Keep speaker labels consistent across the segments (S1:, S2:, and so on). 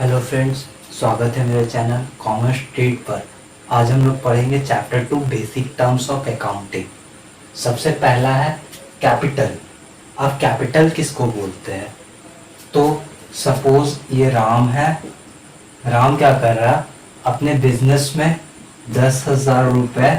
S1: Hello friends, स्वागत है मेरे चैनल कॉमर्स स्ट्रीट पर। आज हम लोग पढ़ेंगे chapter 2 basic terms of accounting. सबसे पहला है कैपिटल। अब कैपिटल किसको बोलते हैं? तो सपोज ये राम है। राम क्या कर रहा है? अपने बिजनेस में 10,000 रुपये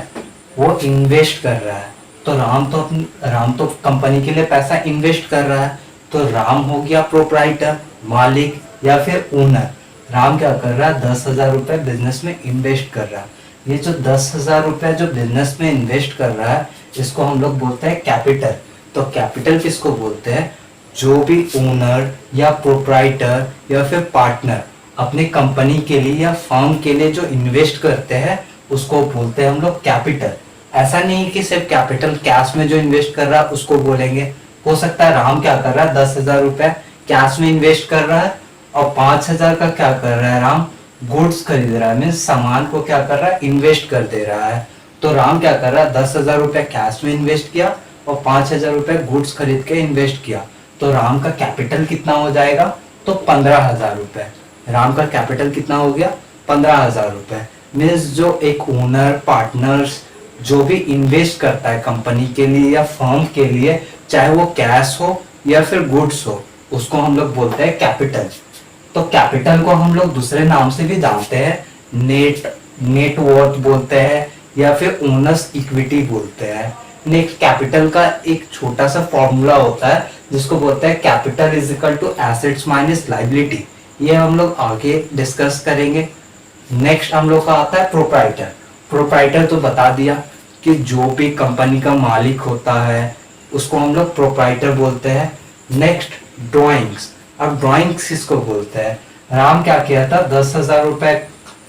S1: वो इन्वेस्ट कर रहा है। तो राम तो कंपनी के लिए पैसा इन्वेस्ट कर रहा है। तो राम हो गया प्रोप्राइटर, मालिक या फिर ओनर। राम क्या कर रहा है? 10,000 रुपये बिजनेस में इन्वेस्ट कर रहा है। ये जो 10,000 रुपये जो बिजनेस में इन्वेस्ट कर रहा है, इसको हम लोग बोलते हैं कैपिटल। तो कैपिटल किसको बोलते हैं? जो भी ओनर या प्रोप्राइटर या फिर पार्टनर अपनी कंपनी के लिए या फर्म के लिए जो इन्वेस्ट करते हैं, उसको बोलते हैं हम लोग कैपिटल। ऐसा नहीं कि सिर्फ कैपिटल कैश में जो इन्वेस्ट कर रहा है उसको बोलेंगे। हो सकता है राम क्या कर रहा है? 10,000 रुपये कैश में इन्वेस्ट कर रहा है और 5,000 का क्या कर रहा है? राम गुड्स खरीद रहा है, मीन्स सामान को क्या कर रहा है? इन्वेस्ट कर दे रहा है। तो राम क्या कर रहा है? 10,000 रुपये कैश में इन्वेस्ट किया और 5,000 रुपये गुड्स खरीद के इन्वेस्ट किया। तो राम का कैपिटल कितना हो जाएगा? तो 15,000 रुपये। राम का कैपिटल कितना हो गया? 15,000 रुपये। मीन्स जो एक ओनर पार्टनर्स जो भी इन्वेस्ट करता है कंपनी के लिए या फर्म के लिए, चाहे वो कैश हो या फिर गुड्स हो, उसको हम लोग बोलते हैं कैपिटल। तो कैपिटल को हम लोग दूसरे नाम से भी जानते हैं, नेट वर्थ बोलते हैं या फिर ओनर्स इक्विटी बोलते हैं। नेक्स्ट, कैपिटल का एक छोटा सा फॉर्मूला होता है जिसको बोलते हैं capital is equal to assets minus liability. ये हम लोग आगे डिस्कस करेंगे। नेक्स्ट हम लोग का आता है प्रोप्राइटर। प्रोप्राइटर तो बता दिया कि जो भी कंपनी का मालिक होता है उसको हम लोग प्रोप्राइटर बोलते हैं। Next, drawings. अब ड्राइंग्स किसको बोलते हैं? राम क्या किया था? 10,000 रुपए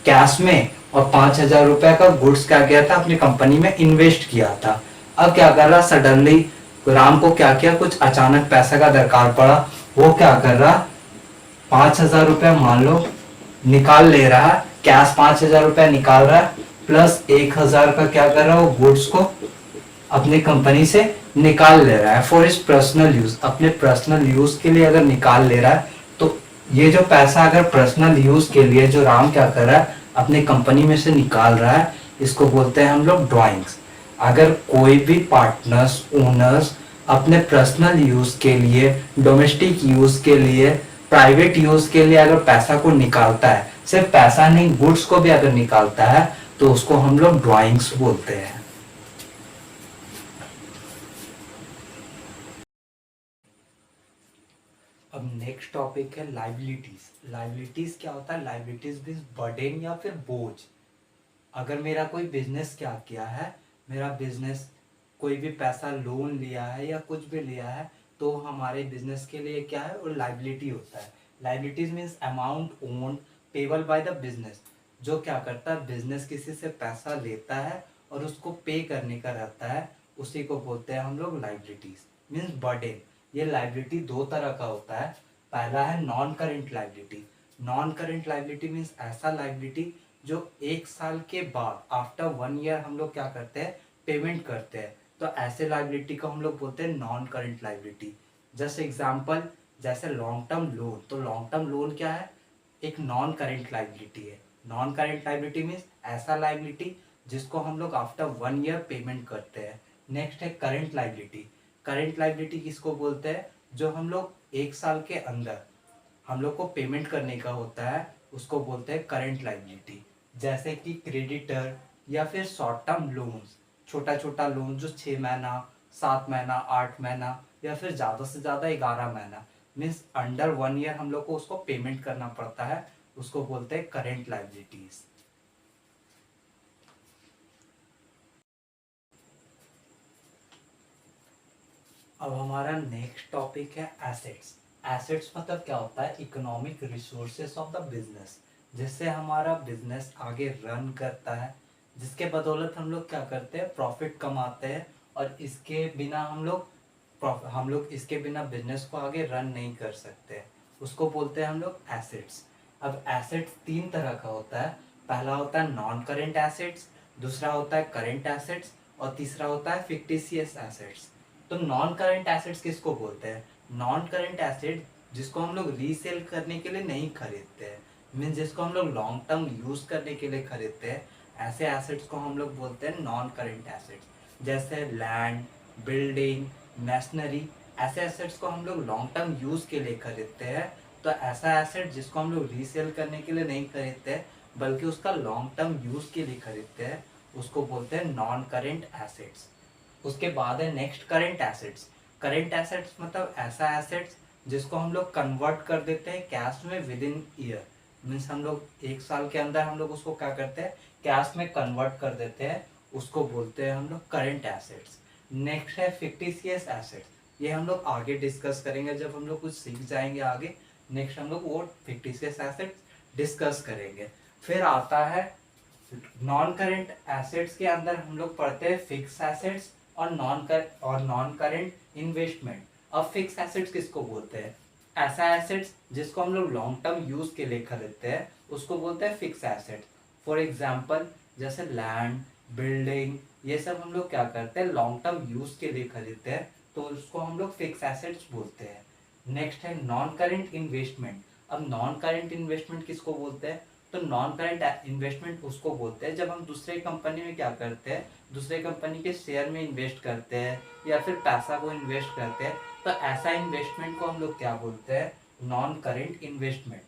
S1: कैश में और 5,000 रुपए का गुड्स क्या किया था? अपनी कंपनी में इन्वेस्ट किया था। अब क्या कर रहा? सडनली राम को क्या किया? कुछ अचानक पैसा का दरकार पड़ा। वो क्या कर रहा? 5,000 रुपये मान लो निकाल ले रहा है। कैश 5,000 रुपये निकाल रहा है, प्लस 1,000 का क्या कर रहा है? वो गुड्स को अपनी कंपनी से निकाल ले रहा है फॉर इज पर्सनल यूज। अपने पर्सनल यूज के लिए अगर निकाल ले रहा है, तो ये जो पैसा अगर पर्सनल यूज के लिए जो राम क्या कर रहा है? अपनी कंपनी में से निकाल रहा है, इसको बोलते हैं हम लोग ड्राइंग्स। अगर कोई भी पार्टनर्स ओनर्स अपने पर्सनल यूज के लिए, डोमेस्टिक यूज के लिए, प्राइवेट यूज के लिए अगर पैसा को निकालता है, सिर्फ पैसा नहीं गुड्स को भी अगर निकालता है, तो उसको हम लोग ड्राइंग्स बोलते हैं। अब नेक्स्ट टॉपिक है लाइबिलिटीज। लाइबिलिटीज क्या होता है? लाइबिलिटीज मीन्स बर्डन या फिर बोझ। अगर मेरा कोई बिजनेस क्या किया है, मेरा बिजनेस कोई भी पैसा लोन लिया है या कुछ भी लिया है, तो हमारे बिजनेस के लिए क्या है? और लाइबिलिटी होता है। Liabilities means amount owned payable by the business. जो क्या करता है? बिजनेस किसी से पैसा लेता है और उसको पे करने का रहता है, उसी को बोलते हैं हम लोग लाइबिलिटीज मीन्स बर्डन। ये लाइबिलिटी दो तरह का होता है। पहला है non current liability. Non current liability means ऐसा लाइबिलिटी जो 1 साल के बाद आफ्टर 1 ईयर हम लोग क्या करते हैं? पेमेंट करते हैं। तो ऐसे लाइबिलिटी को हम लोग बोलते हैं non current liability. Just example, जैसे लॉन्ग टर्म लोन। तो लॉन्ग टर्म लोन क्या है? एक नॉन करेंट लाइबिलिटी है। नॉन करेंट लाइबिलिटी मीन्स ऐसा लाइबिलिटी जिसको हम लोग आफ्टर 1 ईयर पेमेंट करते हैं। नेक्स्ट है करेंट लाइबिलिटी। करेंट लाइबिलिटी किसको बोलते हैं? जो हम लोग 1 साल के अंदर हम लोग को पेमेंट करने का होता है, उसको बोलते हैं करेंट लाइबिलिटी। जैसे कि क्रेडिटर या फिर शॉर्ट टर्म लोन्स, छोटा छोटा लोन जो 6 महीना, 7 महीना, 8 महीना या फिर ज़्यादा से ज़्यादा 11 महीना, मीन्स अंडर 1 ईयर हम लोग को उसको पेमेंट करना पड़ता है, उसको बोलते हैं करेंट लाइबिलिटीज। अब हमारा नेक्स्ट टॉपिक है एसेट्स। एसेट्स मतलब क्या होता है? Economic resources of the business, जिससे हमारा बिजनेस आगे रन करता है, जिसके बदौलत हम लोग क्या करते हैं? प्रॉफिट कमाते हैं। और इसके बिना हम लोग इसके बिना बिजनेस को आगे रन नहीं कर सकते। उसको बोलते हैं हम लोग एसेट्स। अब एसेट्स 3 तरह का होता है। पहला होता है नॉन करेंट एसेट्स, दूसरा होता है करेंट एसेट्स और तीसरा होता है फिक्टिशियस एसेट्स। तो नॉन करेंट एसेट्स किसको बोलते हैं? नॉन करेंट एसेट जिसको हम लोग रीसेल करने के लिए नहीं खरीदते हैं, मीन्स जिसको हम लोग लॉन्ग टर्म यूज करने के लिए खरीदते हैं, ऐसे एसेट्स को हम लोग बोलते हैं नॉन करेंट एसेट्स। जैसे लैंड, बिल्डिंग, मशीनरी, ऐसे एसेट्स को हम लोग लॉन्ग टर्म यूज के लिए खरीदते हैं। तो ऐसा एसेट जिसको हम लोग रीसेल करने के लिए नहीं खरीदते हैं, बल्कि उसका लॉन्ग टर्म यूज के लिए खरीदते हैं, उसको बोलते हैं नॉन करेंट एसेट्स। उसके बाद है next current assets. Current assets मतलब ऐसा एसेट्स जिसको हम लोग कन्वर्ट कर देते हैं कैश में विद इन ईयर। मीन्स हम लोग एक साल के अंदर हम लोग उसको क्या करते हैं, कैश में कन्वर्ट कर देते हैं, उसको बोलते हैं हम लोग करेंट एसेट्स। नेक्स्ट है फिक्टिशियस एसेट्स। ये हम लोग आगे डिस्कस करेंगे जब हम लोग कुछ सीख जाएंगे आगे। नेक्स्ट हम लोग वो फिक्टिशियस एसेट्स डिस्कस करेंगे। फिर आता है नॉन करेंट एसेट्स के अंदर हम लोग पढ़ते हैं फिक्स एसेट्स और नॉन करेंट इन्वेस्टमेंट। अब फिक्स एसेट्स किसको बोलते हैं, ऐसा एसेट्स जिसको हम लोग लॉन्ग टर्म यूज के लिए खरीदते हैं, उसको बोलते हैं फिक्स एसेट्स। फॉर एग्जाम्पल जैसे लैंड, बिल्डिंग, ये सब हम लोग क्या करते हैं, लॉन्ग टर्म यूज के लिए खरीदते हैं, तो उसको हम लोग फिक्स एसेट्स बोलते हैं। नेक्स्ट है नॉन करेंट इन्वेस्टमेंट। अब नॉन करेंट इन्वेस्टमेंट किसको बोलते हैं, तो नॉन करेंट इन्वेस्टमेंट उसको बोलते हैं जब हम दूसरे कंपनी में क्या करते हैं, दूसरे कंपनी के शेयर में इन्वेस्ट करते हैं या फिर पैसा को इन्वेस्ट करते हैं, तो ऐसा इन्वेस्टमेंट को हम लोग क्या बोलते हैं, नॉन करेंट इन्वेस्टमेंट।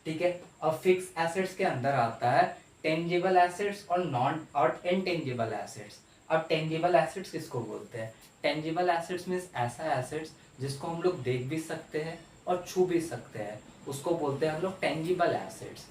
S1: ठीक है। अब फिक्स एसेट्स के अंदर आता है टेंजिबल एसेट्स और इनटेंजिबल एसेट्स। अब टेंजिबल एसेट्स किसको बोलते हैं, टेंजिबल एसेट्स मीन्स ऐसा एसेट्स जिसको हम लोग देख भी सकते हैं और छू भी सकते हैं, उसको बोलते हैं हम लोग टेंजिबल एसेट्स।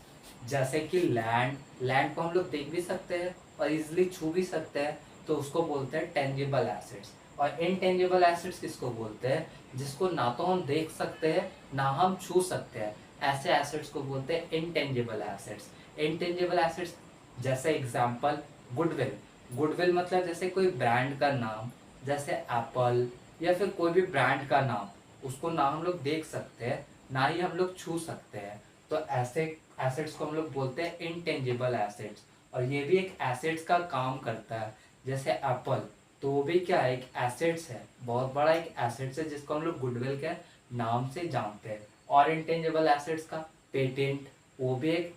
S1: जैसे कि लैंड, लैंड को हम लोग देख भी सकते हैं और इजिली छू भी सकते हैं, तो उसको बोलते हैं टेंजिबल एसेट्स। और इनटेंजिबल एसेट्स किसको बोलते हैं, जिसको ना तो हम देख सकते हैं ना हम छू सकते हैं, ऐसे एसेट्स को बोलते हैं इनटेंजिबल एसेट्स। इनटेंजिबल एसेट्स जैसे एग्जांपल गुडविल। गुडविल मतलब जैसे कोई ब्रांड का नाम, जैसे एप्पल या फिर कोई भी ब्रांड का नाम, उसको ना हम लोग देख सकते हैं ना ही हम लोग छू सकते हैं, तो ऐसे एसेट्स को हम लोग बोलते हैं इनटेंजिबल एसेट्स। और ये भी एक एसेट्स का काम करता है। जैसे एप्पल, तो वो भी क्या है, एक एसेट्स है, बहुत बड़ा एक एसेट्स है जिसको हम लोग गुडविल के नाम से जानते हैं। और इंटेंजिबल एसेट्स का पेटेंट, वो भी एक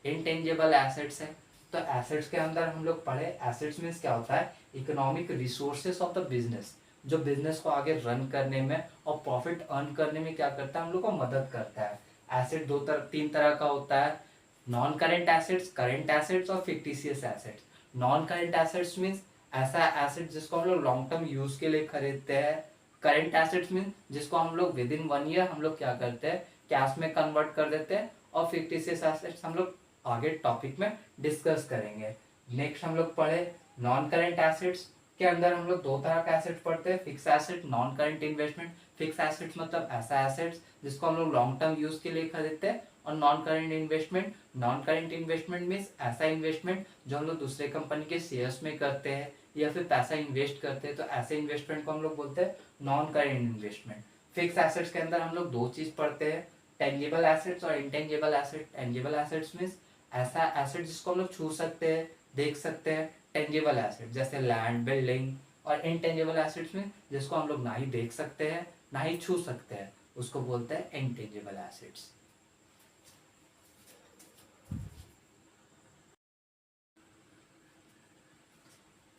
S1: इंटेंजिबल एसेट्स है। तो एसेट्स के अंदर हम लोग पढ़े, एसेट्स मीन्स क्या होता है, economic resources of the business, जो बिजनेस को आगे रन करने में और प्रॉफिट अर्न करने में क्या करता है, हम लोग को मदद करता है। एसेट तीन तरह का होता है, non current assets, current assets और fictitious assets. Non current assets means ऐसा एसेट जिसको हम लोग लॉन्ग टर्म यूज के लिए खरीदते हैं। करेंट एसेट्स मीन जिसको हम लोग विद इन 1 ईयर हम लोग क्या करते हैं, कैश में कन्वर्ट कर देते हैं। और फिक्टिशियस एसेट्स हम लोग आगे टॉपिक में डिस्कस करेंगे। नेक्स्ट हम लोग पढ़े नॉन करेंट एसेट्स के अंदर हम लोग दो तरह का एसेट पढ़ते हैं, fix asset, non current investment. Fix assets मतलब ऐसा एसेट्स जिसको हम लोग लॉन्ग टर्म यूज के लिए खरीदते हैं। और non current investment, non current investment means ऐसा इन्वेस्टमेंट जो हम लोग दूसरे कंपनी के शेयर्स में करते हैं या फिर पैसा इन्वेस्ट करते हैं, तो ऐसे इन्वेस्टमेंट को हम लोग बोलते हैं non current investment. Fix assets के अंदर हम लोग दो चीज पढ़ते हैं, टेंजिबल एसेट्स और intangible asset. Tangible assets means ऐसा एसेट जिसको हम लोग छू सकते हैं, देख सकते हैं, टेंजिबल एसेट जैसे लैंड, बिल्डिंग। और इनटेंजिबल एसेट्स में जिसको हम लोग ना ही देख सकते हैं ना ही छू सकते हैं, उसको बोलते हैं इनटेंजिबल एसेट्स।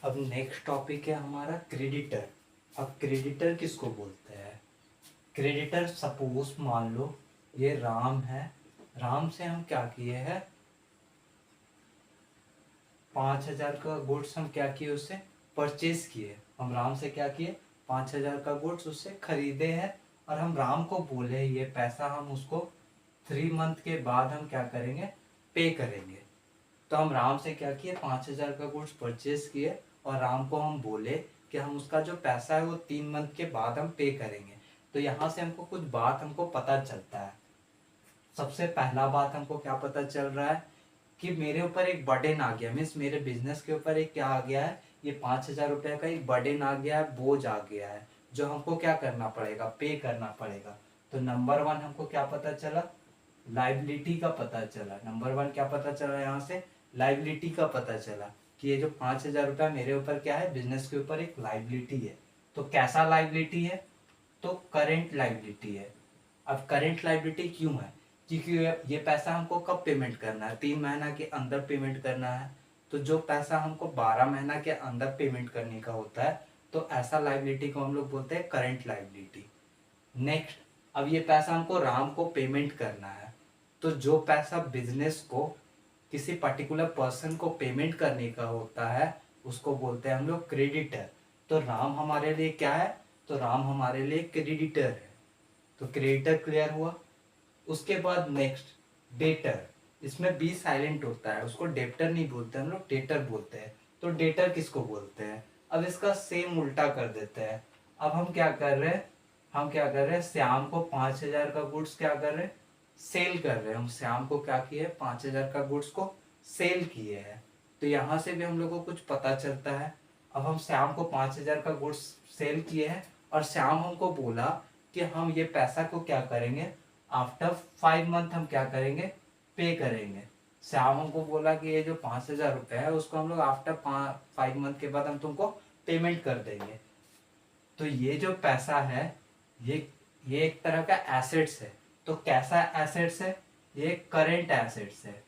S1: अब नेक्स्ट टॉपिक है हमारा क्रेडिटर। अब क्रेडिटर किसको बोलते हैं, क्रेडिटर सपोज मान लो ये राम है, राम से हम क्या किए हैं, 5,000 का गुड्स हम क्या किए, उससे परचेज किए। हम राम से क्या किए, 5,000 का गुड्स उससे खरीदे हैं। और हम राम को बोले ये पैसा हम उसको 3 मंथ के बाद हम क्या करेंगे, पे करेंगे। तो हम राम से क्या किए, 5,000 का गुड्स परचेज किए और राम को हम बोले कि हम उसका जो पैसा है वो 3 मंथ के बाद हम पे करेंगे। तो यहाँ से हमको कुछ बात हमको पता चलता है। सबसे पहला बात हमको क्या पता चल रहा है कि मेरे ऊपर एक बर्डन आ गया, मीन्स मेरे बिजनेस के ऊपर एक क्या आ गया है, ये 5,000 रुपये का एक बर्डन आ गया है, बोझ आ गया है, जो हमको क्या करना पड़ेगा, पे करना पड़ेगा। तो नंबर 1 हमको क्या पता चला, लाइबिलिटी का पता चला। नंबर 1 क्या पता चला, यहाँ से लाइबिलिटी का पता चला कि ये जो 5,000 रुपया मेरे ऊपर क्या है, बिजनेस के ऊपर एक लाइबिलिटी है। तो कैसा लाइबिलिटी है, तो करेंट लाइबिलिटी है। अब करेंट लाइबिलिटी क्यों है, क्योंकि ये पैसा हमको कब पेमेंट करना है, 3 महीना के अंदर पेमेंट करना है। तो जो पैसा हमको 12 महीना के अंदर पेमेंट करने का होता है, तो ऐसा लाइबिलिटी को हम लोग बोलते हैं करंट लाइबिलिटी। नेक्स्ट, अब ये पैसा हमको राम को पेमेंट करना है, तो जो पैसा बिजनेस को किसी पर्टिकुलर पर्सन को पेमेंट करने का होता है उसको बोलते हैं हम लोग क्रेडिटर। तो राम हमारे लिए क्या है, तो राम हमारे लिए क्रेडिटर है। तो क्रेडिटर क्लियर हुआ। उसके बाद नेक्स्ट, डेटर। इसमें बी साइलेंट होता है, उसको डेप्टर नहीं बोलते हम लोग, डेटर बोलते हैं। तो डेटर किसको बोलते हैं, अब इसका सेम उल्टा कर देते हैं। अब हम क्या कर रहे हैं, श्याम को 5,000 का गुड्स क्या कर रहे हैं, सेल कर रहे हैं। हम श्याम को क्या किए, 5,000 का गुड्स को सेल किए हैं। तो यहाँ से भी हम लोग को कुछ पता चलता है। अब हम श्याम को 5,000 का गुड्स सेल किए हैं और श्याम हमको बोला कि हम ये पैसा को क्या करेंगे, आफ्टर 5 मंथ हम क्या करेंगे, पे करेंगे। श्याम हमको बोला कि ये जो 5,000 रुपये है उसको हम लोग आफ्टर 5 मंथ के बाद हम तुमको पेमेंट कर देंगे। तो ये जो पैसा है ये एक तरह का एसेट्स है। तो कैसा एसेट्स है, ये करेंट एसेट्स है।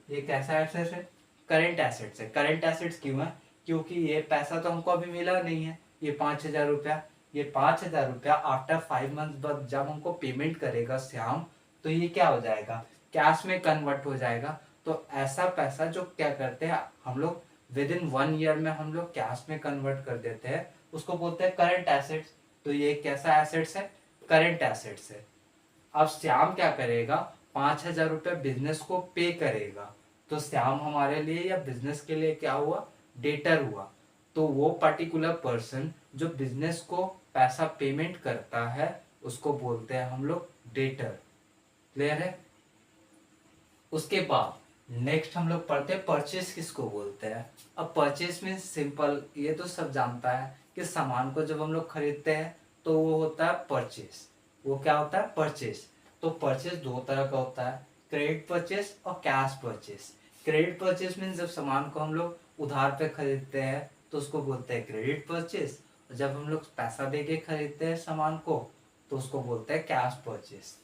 S1: ये कैसा एसेट्स है, करेंट एसेट्स है। करेंट एसेट्स क्यों है, क्योंकि ये पैसा तो हमको अभी मिला नहीं है, ये 5,000 रुपया। ये 5,000 रुपया आफ्टर 5 मंथ बाद जब हमको पेमेंट करेगा श्याम, तो ये क्या हो जाएगा, कैश में कन्वर्ट हो जाएगा। तो ऐसा पैसा जो क्या करते हैं हम लोग विद इन 1 ईयर में हम लोग कैश में कन्वर्ट कर देते हैं, उसको बोलते हैं करंट एसेट्स। तो ये कैसा एसेट्स है, करंट एसेट्स है। अब श्याम क्या करेगा, 5,000 रुपये बिजनेस को पे करेगा। तो श्याम हमारे लिए या बिजनेस के लिए क्या हुआ, डेटर हुआ। तो वो पर्टिकुलर पर्सन जो बिजनेस को पैसा पेमेंट करता है उसको बोलते हैं हम लोग डेटर। क्लियर है। उसके बाद नेक्स्ट हम लोग पढ़ते हैं परचेस किसको बोलते हैं। अब परचेस में सिंपल, ये तो सब जानता है कि सामान को जब हम लोग खरीदते हैं तो वो होता है परचेस। वो क्या होता है, परचेस। तो परचेस दो तरह का होता है, क्रेडिट परचेस और cash purchase. Credit purchase means जब सामान को हम लोग उधार पे खरीदते हैं तो उसको बोलते हैं क्रेडिट परचेस। और जब हम लोग पैसा दे के खरीदते हैं सामान को तो उसको बोलते हैं कैश परचेस।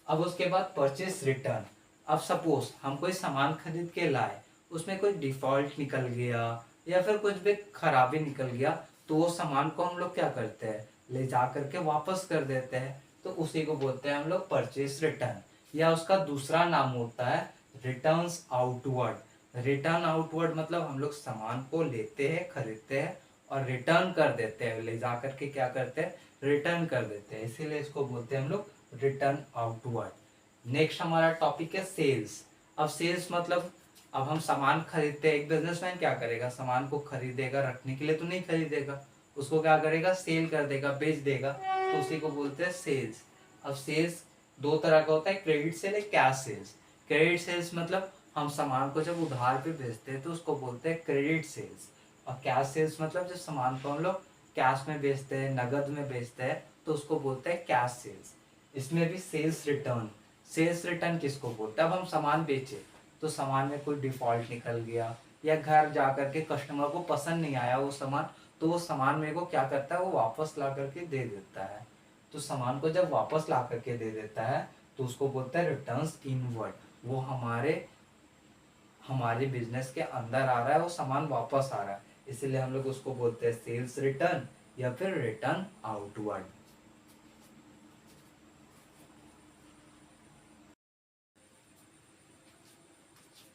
S1: अब उसके बाद परचेस रिटर्न। अब सपोज हम कोई सामान खरीद के लाए, उसमें कोई डिफॉल्ट निकल गया या फिर कुछ भी खराबी निकल गया, तो वो सामान को हम लोग क्या करते हैं, ले जा करके वापस कर देते हैं। तो उसी को बोलते हैं हम लोग परचेस रिटर्न, या उसका दूसरा नाम होता है रिटर्न्स आउटवर्ड। रिटर्न आउटवर्ड मतलब हम लोग सामान को लेते हैं, खरीदते हैं और रिटर्न कर देते हैं, ले जा करके क्या करते हैं, रिटर्न कर देते हैं, इसीलिए इसको बोलते हैं हम लोग रिटर्न आउटवर्ड। नेक्स्ट हमारा टॉपिक है सेल्स। अब सेल्स मतलब अब हम सामान खरीदते हैं, एक बिजनेसमैन क्या करेगा, सामान को खरीदेगा, रखने के लिए तो नहीं खरीदेगा, उसको क्या करेगा, सेल कर देगा, बेच देगा, तो उसी को बोलते हैं सेल्स। अब सेल्स दो तरह का होता है, क्रेडिट सेल, एक कैश सेल्स। क्रेडिट सेल्स मतलब हम सामान को जब उधार पे बेचते हैं तो उसको बोलते हैं क्रेडिट सेल्स। और कैश सेल्स मतलब जब सामान को हम लोग कैश में बेचते हैं, नगद में बेचते हैं, तो उसको बोलते हैं कैश सेल्स। इसमें भी सेल्स रिटर्न। सेल्स रिटर्न किसको बोलते हैं, अब हम सामान बेचे तो सामान में कोई डिफॉल्ट निकल गया या घर जा करके कस्टमर को पसंद नहीं आया वो सामान, तो वो सामान मेरे को क्या करता है, वो वापस ला करके दे देता है। तो सामान को जब वापस ला करके दे देता है तो उसको बोलते हैं रिटर्न्स इनवर्ड। वो हमारे बिजनेस के अंदर आ रहा है, वो सामान वापस आ रहा है, इसीलिए हम लोग उसको बोलते हैं सेल्स रिटर्न या फिर रिटर्न आउटवर्ड।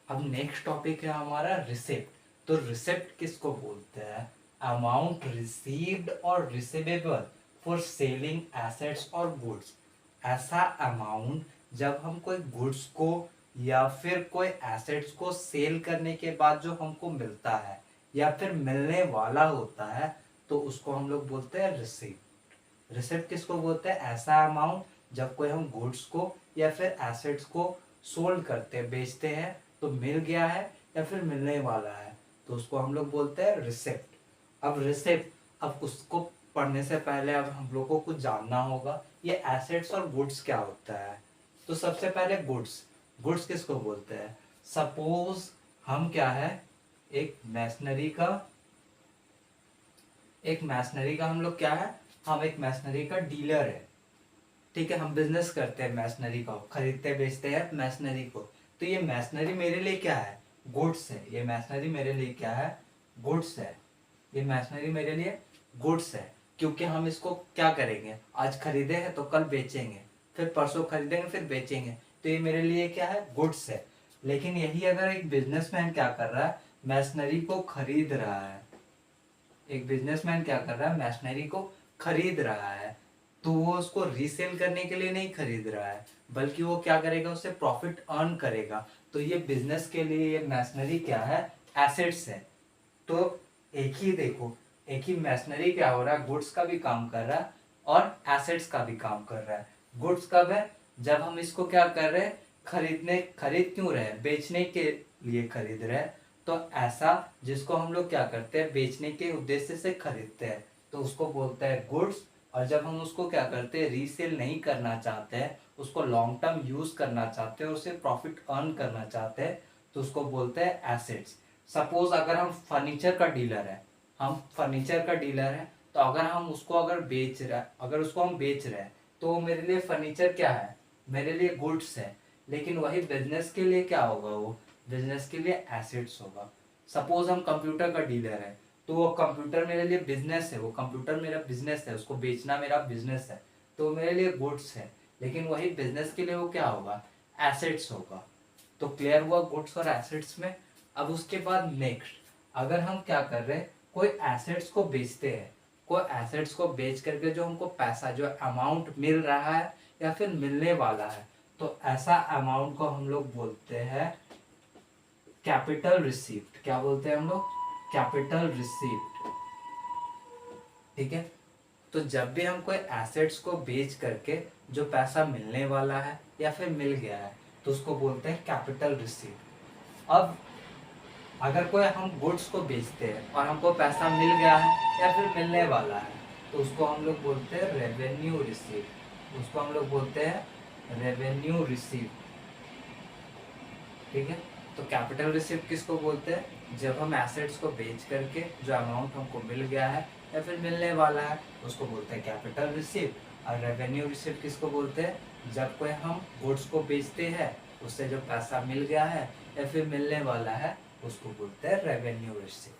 S1: अब नेक्स्ट टॉपिक है हमारा रिसिप्ट। तो रिसिप्ट किसको बोलते हैं, अमाउंट रिसीव्ड और रिसीवेबल फॉर सेलिंग एसेट्स और गुड्स। ऐसा अमाउंट जब हम कोई गुड्स को या फिर कोई एसेट्स को सेल करने के बाद जो हमको मिलता है या फिर मिलने वाला होता है, तो उसको हम लोग बोलते हैं रिसिप्ट। रिसिप्ट किसको बोलते हैं, ऐसा अमाउंट जब कोई हम गुड्स को या फिर एसेट्स को सोल्ड करते हैं, बेचते हैं, तो मिल गया है या फिर मिलने वाला है, तो उसको हम लोग बोलते हैं रिसिप्ट। अब रिसिप्ट, अब उसको पढ़ने से पहले अब हम लोग को कुछ जानना होगा, ये एसेट्स और गुड्स क्या होता है। तो सबसे पहले गुड्स। गुड्स किसको बोलते हैं, सपोज हम क्या है, एक मैसनरी का हम लोग क्या है, हम एक मैसनरी का डीलर है। ठीक है, हम बिजनेस करते हैं मैसनरी का, खरीदते बेचते हैं मैसनरी को। तो ये मैसनरी मेरे लिए क्या है? गुड्स है। ये मैसनरी मेरे लिए क्या है? गुड्स है। ये मैसनरी मेरे लिए गुड्स है, क्योंकि हम इसको क्या करेंगे, आज खरीदे हैं तो कल बेचेंगे, फिर परसों खरीदेंगे फिर बेचेंगे। तो ये मेरे लिए क्या है? गुड्स है। लेकिन यही अगर एक बिजनेसमैन क्या कर रहा है, मैसनरी को खरीद रहा है, एक बिजनेसमैन क्या कर रहा है, मशीनरी को खरीद रहा है, तो वो उसको रीसेल करने के लिए नहीं खरीद रहा है, बल्कि वो क्या करेगा, उससे प्रॉफिट अर्न करेगा। तो ये बिजनेस के लिए ये मशीनरी क्या है? एसेट्स है। तो एक ही देखो, एक ही मशीनरी क्या हो रहा है, गुड्स का भी काम कर रहा है और एसेट्स का भी काम कर रहा है। गुड्स कब है? जब हम इसको क्या कर रहे हैं, खरीद क्यों रहे हैं? बेचने के लिए खरीद रहे हैं। तो ऐसा जिसको हम लोग क्या करते हैं, बेचने के उद्देश्य से खरीदते हैं, तो उसको बोलते हैं गुड्स। और जब हम उसको क्या करते हैं, रीसेल नहीं करना चाहते हैं, उसको लॉन्ग टर्म यूज करना चाहते हैं, उससे प्रॉफिट अर्न करना चाहते हैं, तो उसको बोलते हैं एसेट्स। सपोज अगर हम फर्नीचर का डीलर है, हम फर्नीचर का डीलर है, तो अगर हम उसको अगर उसको हम बेच रहे हैं, तो वो मेरे लिए फर्नीचर क्या है? मेरे लिए गुड्स है। लेकिन वही बिजनेस के लिए क्या होगा, वो बिजनेस के लिए एसेट्स होगा। सपोज हम कंप्यूटर का डीलर है, तो वो कंप्यूटर मेरे लिए बिजनेस है, वो कंप्यूटर मेरा बिजनेस है, उसको बेचना मेरा बिजनेस है, तो मेरे लिए गुड्स है। लेकिन वही बिजनेस के लिए वो क्या होगा? एसेट्स होगा। तो क्लियर हुआ गुड्स और एसेट्स में। अब उसके बाद नेक्स्ट, अगर हम क्या कर रहे हैं, कोई एसेट्स को बेचते हैं, कोई एसेट्स को बेच करके जो हमको पैसा, जो अमाउंट मिल रहा है या फिर मिलने वाला है, तो ऐसा अमाउंट को हम लोग बोलते हैं कैपिटल रिसीव्ड। क्या बोलते हैं हम लोग? Capital received. ठीक है। तो जब भी हम कोई एसेट्स को बेच करके जो पैसा मिलने वाला है या फिर मिल गया है, तो उसको बोलते हैं कैपिटल रिसीव्ड। अब अगर कोई हम गुड्स को बेचते हैं और हमको पैसा मिल गया है या फिर मिलने वाला है, तो उसको हम लोग बोलते हैं रेवेन्यू रिसीव। उसको हम लोग बोलते हैं रेवेन्यू रिसीव। ठीक है। तो कैपिटल रिसीव किसको बोलते हैं? जब हम एसेट्स को बेच करके जो अमाउंट हमको मिल गया है या फिर मिलने वाला है, उसको बोलते हैं कैपिटल रिसीव। और रेवेन्यू रिसीव किसको बोलते हैं? जब कोई हम गुड्स को बेचते हैं, उससे जो पैसा मिल गया है या फिर मिलने वाला है, उसको बोलते हैं रेवेन्यू रिसीव।